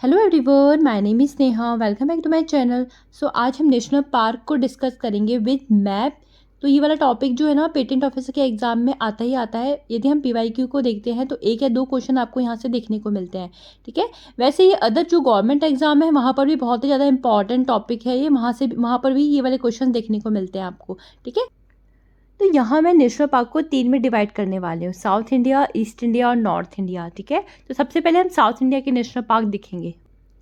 Hello everyone, my name is Neha. Welcome back to my channel. So आज हम national park को discuss करेंगे with map. तो ये वाला टॉपिक जो है ना, पेटेंट ऑफिसर के एग्जाम में आता ही आता है। यदि हम पीवाईक्यू को देखते हैं तो एक या दो क्वेश्चन आपको यहाँ से देखने को मिलते हैं। ठीक है, वैसे ये अदर जो गवर्नमेंट एग्जाम है वहाँ पर भी बहुत ही ज़्यादा इंपॉर्टेंट टॉपिक है ये। वहाँ पर भी ये वाले क्वेश्चन देखने को मिलते हैं आपको। ठीक है, तो यहाँ मैं नेशनल पार्क को 3 में डिवाइड करने वाली हूँ, साउथ इंडिया, ईस्ट इंडिया और नॉर्थ इंडिया। ठीक है, तो सबसे पहले हम साउथ इंडिया के नेशनल पार्क देखेंगे।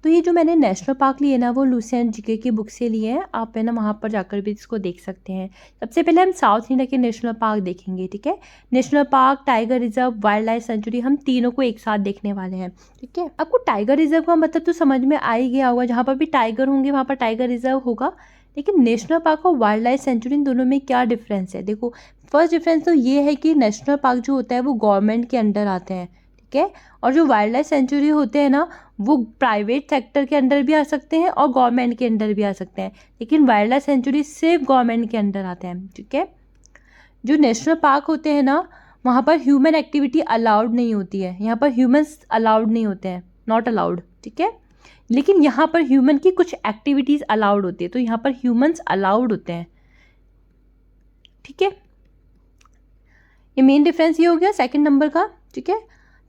तो ये जो मैंने नेशनल पार्क लिए ना, वो लुसेंट जीके की बुक से लिए हैं। आप है ना वहाँ पर जाकर भी इसको देख सकते हैं। सबसे पहले हम साउथ इंडिया के नेशनल पार्क देखेंगे। ठीक है, national park, tiger reserve, wildlife century, हम तीनों को एक साथ देखने वाले हैं। ठीक है, आपको टाइगर रिजर्व का मतलब तो समझ में आ ही गया होगा। जहाँ पर भी टाइगर होंगे वहाँ पर टाइगर रिजर्व होगा। लेकिन नेशनल पार्क और वाइल्ड लाइफ सेंचुरी, इन दोनों में क्या डिफरेंस है? देखो, फर्स्ट डिफरेंस तो ये है कि नेशनल पार्क जो होता है वो गवर्नमेंट के अंडर आते हैं। ठीक है, और जो वाइल्ड लाइफ सेंचुरी होते हैं ना, वो प्राइवेट सेक्टर के अंडर भी आ सकते हैं और गवर्नमेंट के अंडर भी आ सकते हैं। लेकिन वाइल्ड लाइफ सेंचुरी सिर्फ गवर्नमेंट के अंडर आते हैं। ठीक है, जो नेशनल पार्क होते हैं ना, वहाँ पर ह्यूमन एक्टिविटी अलाउड नहीं होती है। यहाँ पर ह्यूमंस अलाउड नहीं होते हैं, नॉट अलाउड। ठीक है, लेकिन यहाँ पर ह्यूमन की कुछ एक्टिविटीज़ अलाउड होती है, तो यहाँ पर ह्यूमंस अलाउड होते हैं। ठीक है, ये मेन डिफरेंस ये हो गया सेकंड नंबर का। ठीक है,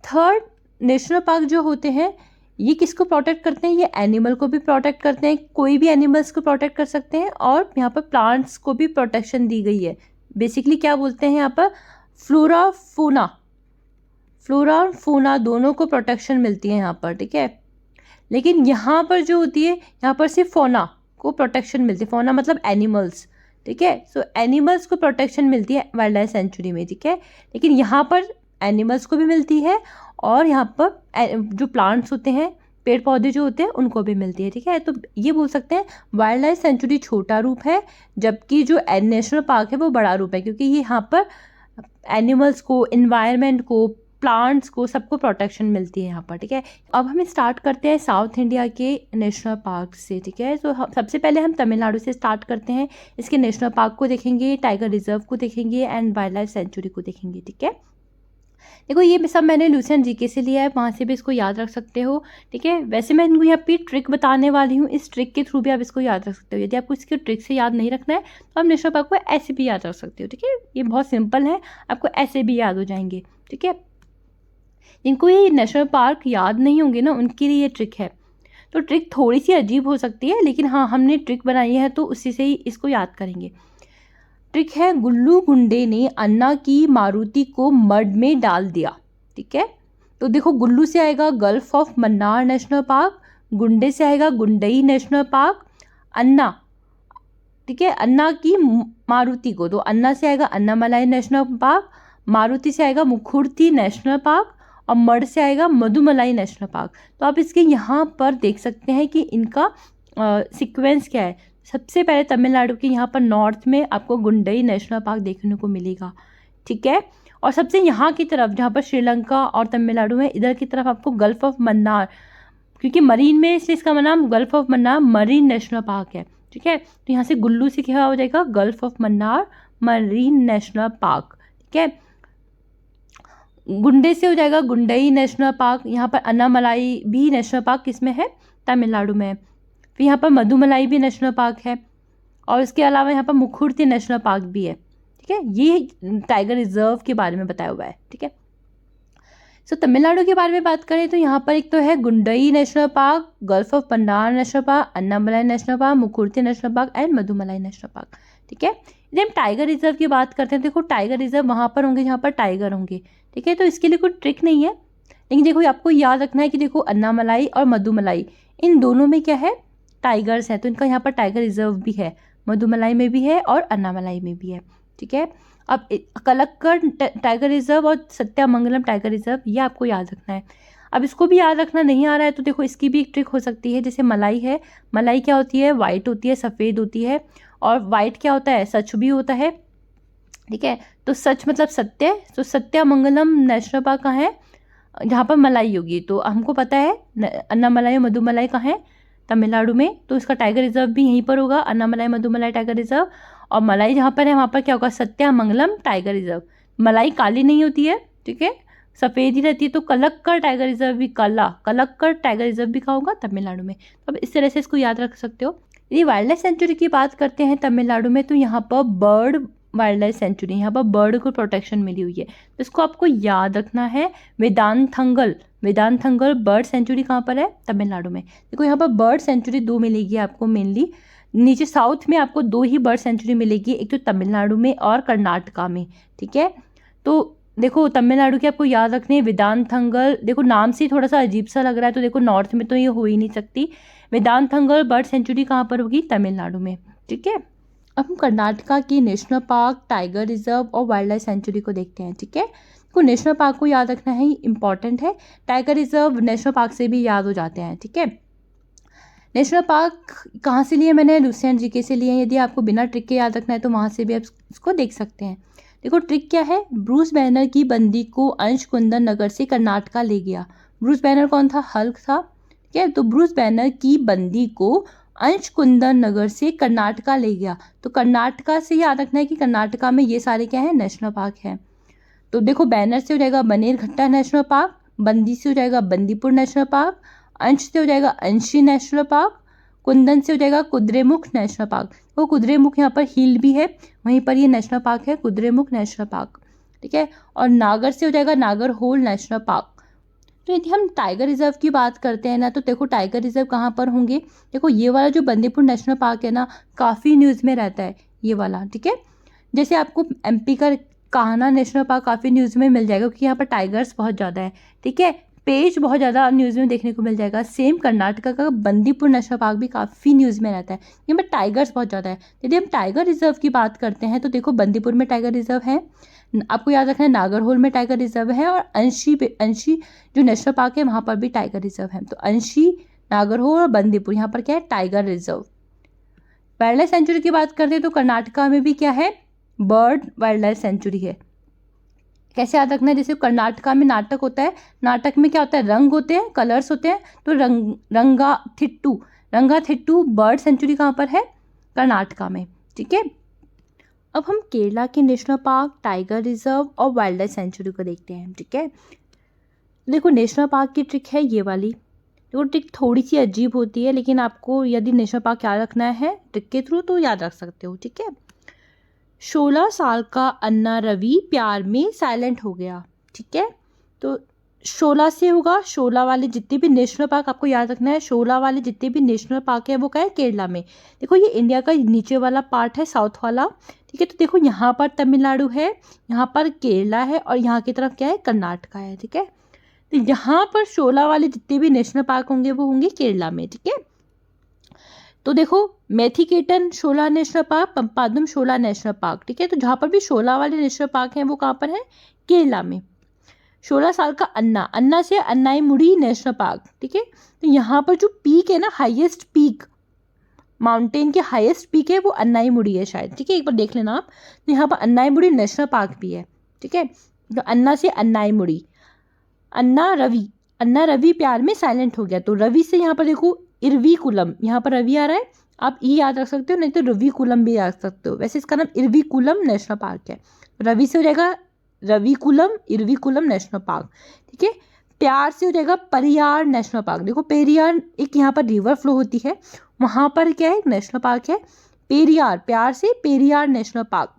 थर्ड, नेशनल पार्क जो होते हैं ये किसको प्रोटेक्ट करते हैं? ये एनिमल को भी प्रोटेक्ट करते हैं, कोई भी एनिमल्स को प्रोटेक्ट कर सकते हैं। और यहाँ पर प्लांट्स को भी प्रोटेक्शन दी गई है। बेसिकली क्या बोलते हैं यहाँ पर, फ्लोरा फूना दोनों को प्रोटेक्शन मिलती है यहाँ पर। ठीक है, लेकिन यहाँ पर जो होती है, यहाँ पर सिर्फ फोना को प्रोटेक्शन मिलती है। फोना मतलब एनिमल्स। ठीक है, सो एनिमल्स को प्रोटेक्शन मिलती है वाइल्ड लाइफ सेंचुरी में। ठीक है, लेकिन यहाँ पर एनिमल्स को भी मिलती है और यहाँ पर जो प्लांट्स होते हैं, पेड़ पौधे जो होते हैं, उनको भी मिलती है। ठीक है, तो ये बोल सकते हैं वाइल्ड लाइफ सेंचुरी छोटा रूप है, जबकि जो नेशनल पार्क है वो बड़ा रूप है, क्योंकि ये यहाँ पर एनिमल्स को, इन्वायरमेंट को, प्लांट्स को, सबको प्रोटेक्शन मिलती है यहाँ पर। ठीक है, अब हम स्टार्ट करते हैं साउथ इंडिया के नेशनल पार्क से। ठीक है, तो सबसे पहले हम तमिलनाडु से स्टार्ट करते हैं। इसके नेशनल पार्क को देखेंगे, टाइगर रिजर्व को देखेंगे एंड वाइल्ड लाइफ सेंचुरी को देखेंगे। ठीक है, देखो ये सब मैंने लुसेंट जीके से लिया है, वहाँ से भी इसको याद रख सकते हो। ठीक है, वैसे मैं इनको यहाँ पे ट्रिक बताने वाली हूँ, इस ट्रिक के थ्रू भी आप इसको याद रख सकते हो। यदि आपको इसके ट्रिक से याद नहीं रखना है तो आप नेशनल पार्क को ऐसे भी याद रख सकते हो। ठीक है, ये बहुत सिंपल है, आपको ऐसे भी याद हो जाएंगे। ठीक है, जिनको ये नेशनल पार्क याद नहीं होंगे ना, उनके लिए ये ट्रिक है। तो ट्रिक थोड़ी सी अजीब हो सकती है, लेकिन हाँ, हमने ट्रिक बनाई है तो उसी से ही इसको याद करेंगे। ट्रिक है, गुल्लू गुंडे ने अन्ना की मारुति को मड में डाल दिया। ठीक है, तो देखो, गुल्लू से आएगा gulf of Mannar national park, गुंडे से आएगा गुंडई नेशनल पार्क, अन्ना, ठीक है, अन्ना की मारुति को, तो अन्ना से आएगा अन्नामलाई नेशनल पार्क, मारुति से आएगा मुखुर्ती नेशनल पार्क और मड से आएगा मधुमलाई नेशनल पार्क। तो आप इसके यहाँ पर देख सकते हैं कि इनका सीक्वेंस क्या है। सबसे पहले तमिलनाडु के यहाँ पर नॉर्थ में आपको गुंडई नेशनल पार्क देखने को मिलेगा। ठीक है, और सबसे यहाँ की तरफ जहाँ पर श्रीलंका और तमिलनाडु है, इधर की तरफ आपको गल्फ ऑफ मन्नार, क्योंकि मरीन में इसलिए इसका नाम gulf of Mannar marine national park है। ठीक है, तो यहाँ से गुल्लू से क्या हो जाएगा, gulf of Mannar marine national park. ठीक है, गुंडे से हो जाएगा गुंडई नेशनल पार्क। यहाँ पर अन्नामलाई भी नेशनल पार्क किसमें है, तमिलनाडु में है। फिर यहाँ पर मधुमलाई भी नेशनल पार्क है और इसके अलावा यहाँ पर मुखुर्ती नेशनल पार्क भी है। ठीक है, ये टाइगर रिजर्व के बारे में बताया हुआ है। ठीक है, सो तमिलनाडु के बारे में बात करें तो यहाँ पर एक तो है Guindy national park, gulf of Mannar national park, Annamalai national park, Mukurthi national park and Mudumalai national park. ठीक है, यदि हम टाइगर रिजर्व की बात करते हैं, देखो टाइगर रिजर्व वहाँ पर होंगे जहाँ पर टाइगर होंगे। ठीक है, तो इसके लिए कोई ट्रिक नहीं है, लेकिन देखो आपको याद रखना है कि देखो अन्नामलाई और मधुमलाई, इन दोनों में क्या है, टाइगर्स है, तो इनका यहाँ पर टाइगर रिजर्व भी है, मधुमलाई में भी है और अन्नामलाई में भी है। ठीक है, अब कलक्कड़ टाइगर रिजर्व और सत्यामंगलम टाइगर रिजर्व, ये आपको याद रखना है। अब इसको भी याद रखना नहीं आ रहा है तो देखो इसकी भी एक ट्रिक हो सकती है। जैसे मलाई है, मलाई क्या होती है, वाइट होती है, सफ़ेद होती है, और वाइट क्या होता है, सच भी होता है। ठीक है, तो सच मतलब सत्य, तो सत्यामंगलम नेशनल पार्क कहाँ है, जहाँ पर मलाई होगी। तो हमको पता है अन्नामलाई और मधुमलाई कहाँ है, तमिलनाडु में, तो इसका टाइगर रिजर्व भी यहीं पर होगा, अन्नामलाई मधुमलाई टाइगर रिजर्व। और मलाई जहाँ पर है वहाँ पर क्या होगा, सत्यामंगलम टाइगर रिजर्व। मलाई काली नहीं होती है, ठीक है, सफ़ेद ही रहती है, तो कलक्कड़ टाइगर रिजर्व भी, कलक्कड़ टाइगर रिजर्व भी कहाँ होगा, तमिलनाडु में। तो अब इस तरह से इसको याद रख सकते हो। यदि वाइल्ड लाइफ सेंचुरी की बात करते हैं तमिलनाडु में, तो यहाँ पर बर्ड वाइल्ड लाइफ सेंचुरी, यहाँ पर बर्ड को प्रोटेक्शन मिली हुई है, तो इसको आपको याद रखना है। वेदांथंगल बर्ड सेंचुरी कहाँ पर है, तमिलनाडु में। देखो यहाँ पर बर्ड सेंचुरी 2 मिलेगी आपको मेनली, नीचे साउथ में आपको 2 ही बर्ड सेंचुरी मिलेगी, एक तो तमिलनाडु में और कर्नाटका में, ठीक है। तो देखो तमिलनाडु के आपको याद रखने, वेदांथंगल, देखो नाम से थोड़ा सा अजीब सा लग रहा है, तो देखो नॉर्थ में तो ये हो ही नहीं सकती। वेदांथंगल बर्ड सेंचुरी कहाँ पर होगी, तमिलनाडु में, ठीक है। अब हम कर्नाटका की नेशनल पार्क, टाइगर रिजर्व और वाइल्ड लाइफ सेंचुरी को देखते हैं, ठीक है। तो नेशनल पार्क को याद रखना है, इंपॉर्टेंट है। टाइगर रिजर्व नेशनल पार्क से भी याद हो जाते हैं, ठीक है। नेशनल पार्क कहाँ से लिए मैंने, लुसियन जीके से लिए हैं। यदि आपको बिना ट्रिक के याद रखना है तो वहाँ से भी आप इसको देख सकते हैं। देखो ट्रिक क्या है, ब्रूस बैनर की बंदी को अंश कुंदन नगर से कर्नाटका ले गया। ब्रूस बैनर कौन था, हल्क था, ठीक है। तो ब्रूस बैनर की बंदी को अंश कुंदन नगर से कर्नाटका ले गया, तो कर्नाटका से याद रखना है कि कर्नाटका में ये सारे क्या है, नेशनल पार्क है। तो देखो बैनर से हो जाएगा बनेरघट्टा नेशनल पार्क, बंदी से हो जाएगा बंदीपुर नेशनल पार्क, अंश से हो जाएगा अंशी नेशनल पार्क, कुंदन से हो जाएगा कुद्रेमुख नेशनल पार्क। वो कुद्रेमुख यहाँ पर हिल भी है, वहीं पर ये नेशनल पार्क है, कुद्रेमुख नेशनल पार्क, ठीक है। और नागर से हो जाएगा नागरहोल नेशनल पार्क। तो यदि हम टाइगर रिजर्व की बात करते हैं ना, तो देखो टाइगर रिजर्व कहाँ पर होंगे, देखो ये वाला जो बंदीपुर नेशनल पार्क है ना, काफ़ी न्यूज़ में रहता है ये वाला, ठीक है। जैसे आपको एमपी का कान्हा नेशनल पार्क काफ़ी न्यूज़ में मिल जाएगा, क्योंकि यहाँ पर टाइगर्स बहुत ज़्यादा है, ठीक है। पेज बहुत ज़्यादा न्यूज़ में देखने को मिल जाएगा। सेम कर्नाटका का बंदीपुर नेशनल पार्क भी काफ़ी न्यूज़ में रहता है, यहाँ पर टाइगर्स बहुत ज़्यादा है। यदि हम टाइगर रिजर्व की बात करते हैं, तो देखो बंदीपुर में टाइगर रिजर्व है, आपको याद रखना है नागरहोल में टाइगर रिजर्व है, और अंशी जो नेशनल पार्क है वहाँ पर भी टाइगर रिजर्व है। तो अंशी, नागरहोल और बंदीपुर यहाँ पर क्या है, tiger reserve. Wildlife century की बात करते हैं तो कर्नाटका में भी क्या है, बर्ड वाइल्ड लाइफ सेंचुरी है। कैसे याद रखना है, जैसे कर्नाटका में नाटक होता है, नाटक में क्या होता है, रंग होते हैं, कलर्स होते हैं, तो रंगाथिट्टू बर्ड सेंचुरी कहाँ पर है, कर्नाटका में, ठीक है। अब हम केरला के नेशनल पार्क, टाइगर रिजर्व और वाइल्ड लाइफ सेंचुरी को देखते हैं, ठीक है। देखो नेशनल पार्क की ट्रिक है ये वाली, देखो ट्रिक थोड़ी सी अजीब होती है, लेकिन आपको यदि नेशनल पार्क याद रखना है ट्रिक के थ्रू तो याद रख सकते हो, ठीक है। 16 साल का अन्ना रवि प्यार में साइलेंट हो गया, ठीक है। तो 16 से होगा, 16 वाले जितने भी नेशनल पार्क आपको याद रखना है, 16 वाले जितने भी नेशनल पार्क है वो क्या है, केरला में। देखो ये इंडिया का नीचे वाला पार्ट है, साउथ वाला, ठीक है। तो देखो यहाँ पर तमिलनाडु है, यहाँ पर केरला है, और यहाँ की तरफ क्या है, कर्नाटका है, ठीक है। तो यहाँ पर 16 वाले जितने भी नेशनल पार्क होंगे वो होंगे केरला में, ठीक है। तो देखो मेथिकेटन 16 national park, Pampadum 16 national park, ठीक है। तो जहाँ पर भी 16 वाले नेशनल पार्क हैं वो कहाँ पर है, केरला में। 16 साल का अन्ना से अन्नाईमुड़ी नेशनल पार्क, ठीक है। तो यहाँ पर जो पीक है ना, हाईएस्ट पीक, माउंटेन के हाईएस्ट पीक है वो अन्नाईमुड़ी है शायद, ठीक है, एक बार देख लेना आप। तो यहाँ पर अन्नाईमुड़ी नेशनल पार्क भी है, ठीक है। तो अन्ना से अन्नाईमुड़ी, अन्ना रवि प्यार में साइलेंट हो गया, तो रवि से यहाँ पर देखो इरविकुलम, यहाँ पर रवि आ रहा है, आप ई याद रख सकते हो, नहीं तो रविकुलम भी याद सकते हो, वैसे इसका नाम इरविकुलम नेशनल पार्क है। रवि से हो जाएगा इरविकुलम नेशनल पार्क, ठीक है। प्यार से हो जाएगा परियार नेशनल पार्क। देखो पेरियार एक यहाँ पर रिवर फ्लो होती है, वहाँ पर क्या है, एक नेशनल पार्क है पेरियार, प्यार से पेरियार नेशनल पार्क।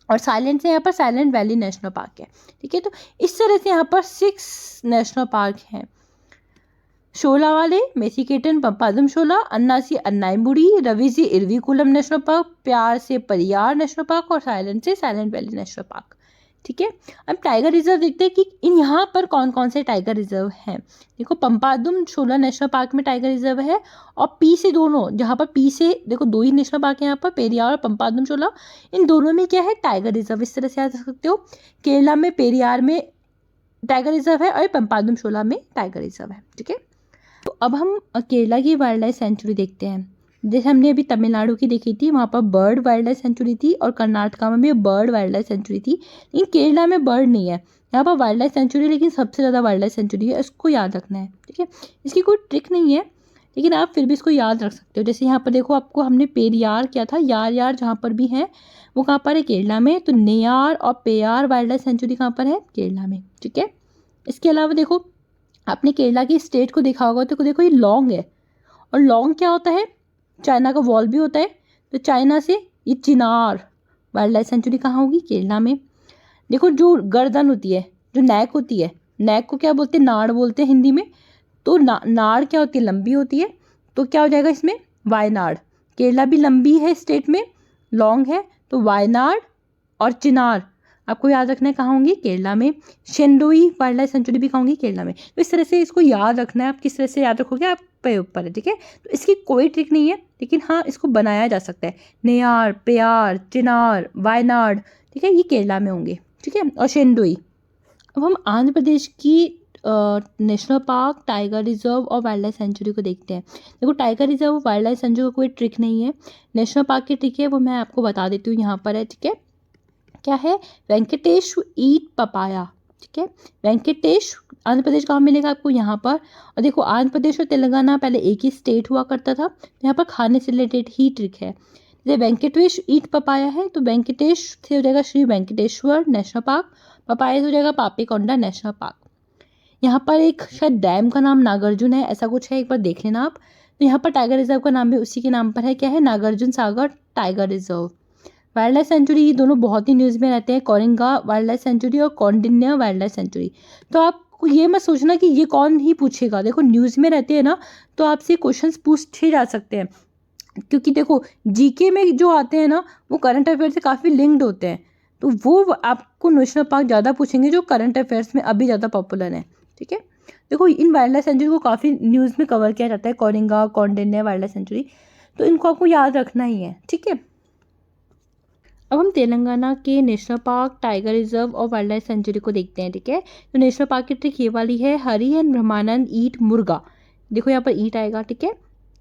और साइलेंट से यहाँ पर साइलेंट वैली नेशनल पार्क है, ठीक है। तो इस तरह से यहाँ पर 6 नेशनल पार्क हैं। 16 वाले मेथिकेटन पंपादम 16, अन्ना से अन्नाईमुड़ी, रवि से इरविकुलम नेशनल पार्क, प्यार से परियार नेशनल पार्क, और साइलेंट से साइलेंट वैली नेशनल पार्क, ठीक है। अब टाइगर रिजर्व देखते हैं कि इन यहाँ पर कौन कौन से टाइगर रिजर्व हैं। देखो पंपादम 16 नेशनल पार्क में टाइगर रिजर्व है, और पी से दोनों, जहाँ पर पी से देखो 2 ही नेशनल पार्क है यहाँ पर, पेरियार और पंपादम 16, इन दोनों में क्या है, टाइगर रिजर्व। इस तरह से याद रख सकते हो, केरला में पेरियार में टाइगर रिजर्व है और पंपादम 16 में टाइगर रिजर्व है, ठीक है। तो अब हम केरला की वाइल्ड लाइफ सेंचुरी देखते हैं। जैसे हमने अभी तमिलनाडु की देखी थी, वहाँ पर बर्ड वाइल्ड लाइफ सेंचुरी थी, और कर्नाटका में भी बर्ड वाइल्ड लाइफ सेंचुरी थी, लेकिन केरला में बर्ड नहीं है, यहाँ पर वाइल्ड लाइफ सेंचुरी, लेकिन सबसे ज़्यादा वाइल्ड लाइफ सेंचुरी है, इसको याद रखना है, ठीक है। इसकी कोई ट्रिक नहीं है, लेकिन आप फिर भी इसको याद रख सकते हो। जैसे यहाँ पर देखो, आपको हमने पेरियार किया था, यार जहाँ पर भी है वो कहाँ पर है, केरला में। तो नेयार और पेयार वाइल्ड लाइफ सेंचुरी कहाँ पर है, केरला में, ठीक है। इसके अलावा देखो, आपने केरला की स्टेट को देखा होगा तो देखो ये लॉन्ग है, और लॉन्ग क्या होता है, चाइना का वॉल भी होता है। तो चाइना से ये चिनार वाइल्ड लाइफ सेंचुरी कहाँ होगी, केरला में। देखो जो गर्दन होती है, जो नेक होती है, नेक को क्या बोलते हैं, नाड़ बोलते हैं हिंदी में। तो नाड़ क्या होती है, लंबी होती है। तो क्या हो जाएगा इसमें, वायनाड। केरला भी लंबी है स्टेट में, लॉन्ग है, तो वायनाड और चिनार आपको याद रखना है कहाँ होंगी, केरला में। शेंडोई वाइल्ड लाइफ सेंचुरी भी कहाँ होंगी, केरला में। तो इस तरह से इसको याद रखना है, आप किस तरह से याद रखोगे आप पे ऊपर है, ठीक है। तो इसकी कोई ट्रिक नहीं है, लेकिन हाँ इसको बनाया जा सकता है। नेयार, पेयार, चिनार, वायनाड, ठीक है, ये केरला में होंगे, ठीक है, और शेंडोई। अब हम आंध्र प्रदेश की नेशनल पार्क, टाइगर रिजर्व और वाइल्ड लाइफ सेंचुरी को देखते हैं। देखो टाइगर रिजर्व और वाइल्ड लाइफ सेंचुरी का कोई ट्रिक नहीं है, नेशनल पार्क की ट्रिक है, वो मैं आपको बता देती हूँ, यहाँ पर है, ठीक है। क्या है, वेंकटेश ईट पपाया, ठीक है। वेंकटेश आंध्र प्रदेश कहाँ मिलेगा आपको, यहाँ पर। और देखो आंध्र प्रदेश और तेलंगाना पहले एक ही स्टेट हुआ करता था, यहाँ पर खाने से रिलेटेड ही ट्रिक है। जैसे वेंकटेश ईट पपाया है, तो वेंकटेश से हो जाएगा Shri Venkateswara national park, papaya से हो जाएगा पापीकोंडा नेशनल पार्क। यहाँ पर एक शायद डैम का नाम नागार्जुन है, ऐसा कुछ है, एक बार देख लेना आप। तो यहाँ पर टाइगर रिजर्व का नाम भी उसी के नाम पर है, क्या है, Nagarjuna Sagar tiger reserve. Wildlife sanctuary ये दोनों बहुत ही न्यूज़ में रहते हैं, कोरिंगा वाइल्ड लाइफ सेंचुरी और कौंडिन्य वाइल्ड लाइफ सेंचुरी। तो आपको ये मत सोचना कि ये कौन ही पूछेगा, देखो न्यूज़ में रहते हैं ना, तो आपसे क्वेश्चंस पूछे जा सकते हैं, क्योंकि देखो जीके में जो आते हैं ना वो करंट अफेयर से काफ़ी लिंक्ड होते हैं। तो वो आपको नेशनल पार्क ज़्यादा पूछेंगे जो करंट अफेयर्स में अभी ज़्यादा पॉपुलर है, ठीक है। देखो इन वाइल्ड लाइफ सेंचुरी को काफ़ी न्यूज़ में कवर किया जाता है, Coringa, Kaundinya wild life sanctuary, तो इनको आपको याद रखना ही है, ठीक है। अब हम तेलंगाना के नेशनल पार्क, टाइगर रिजर्व और वाइल्ड लाइफ सेंचुरी को देखते हैं, ठीक है। तो नेशनल पार्क की ट्रिक ये वाली है, हरि एंड ब्रह्मानंद ईट मुर्गा। देखो यहाँ पर ईट आएगा, ठीक है।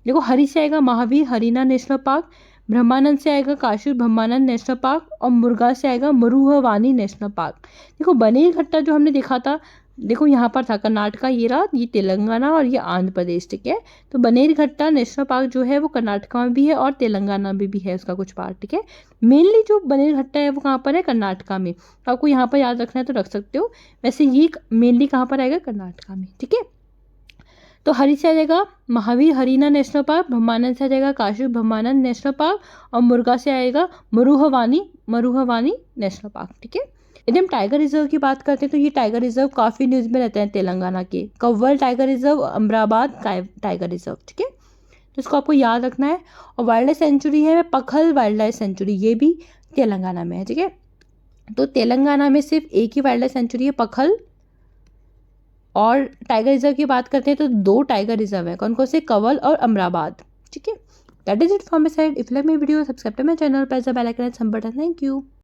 देखो हरि से आएगा महावीर हरिना नेशनल पार्क, ब्रह्मानंद से आएगा काशी ब्रह्मानंद नेशनल पार्क, और मुर्गा से आएगा मरुहवानी नेशनल पार्क। देखो बनेरघट्टा जो हमने देखा था, देखो यहाँ पर था कर्नाटका, ये रहा, ये तेलंगाना और ये आंध्र प्रदेश, ठीक है। तो बनेरघट्टा नेशनल पार्क जो है वो कर्नाटका में भी है और तेलंगाना में भी है उसका कुछ पार्ट, ठीक है। मेनली जो बनेरघट्टा है वो कहाँ पर है, कर्नाटका में। तो आपको यहाँ पर याद रखना है तो रख सकते हो, वैसे ये मेनली कहाँ पर आएगा, कर्नाटका में, ठीक है। तो हरि से आ जाएगा महावीर हरिना नेशनल पार्क, ब्रह्मानंद से आ जाएगा काशी ब्रह्मानंद नेशनल पार्क, और मुर्गा से आएगा मरुहवानी नेशनल पार्क, ठीक है। यदि हम टाइगर रिजर्व की बात करते हैं तो ये टाइगर रिजर्व काफ़ी न्यूज़ में रहते हैं तेलंगाना के, Kawal tiger reserve, Amrabad tiger reserve, ठीक है। तो इसको आपको याद रखना है। और वाइल्ड लाइफ सेंचुरी है पखल वाइल्ड लाइफ सेंचुरी, ये भी तेलंगाना में है, ठीक है। तो तेलंगाना में सिर्फ एक ही वाइल्ड लाइफ सेंचुरी है, पखल। और टाइगर रिजर्व की बात करते हैं तो 2 टाइगर रिजर्व है, कौन कौन से, कव्वल और अमराबाद, ठीक है। That is it from my side. If you like my video, subscribe to my channel, press the bell icon and some button. Thank you.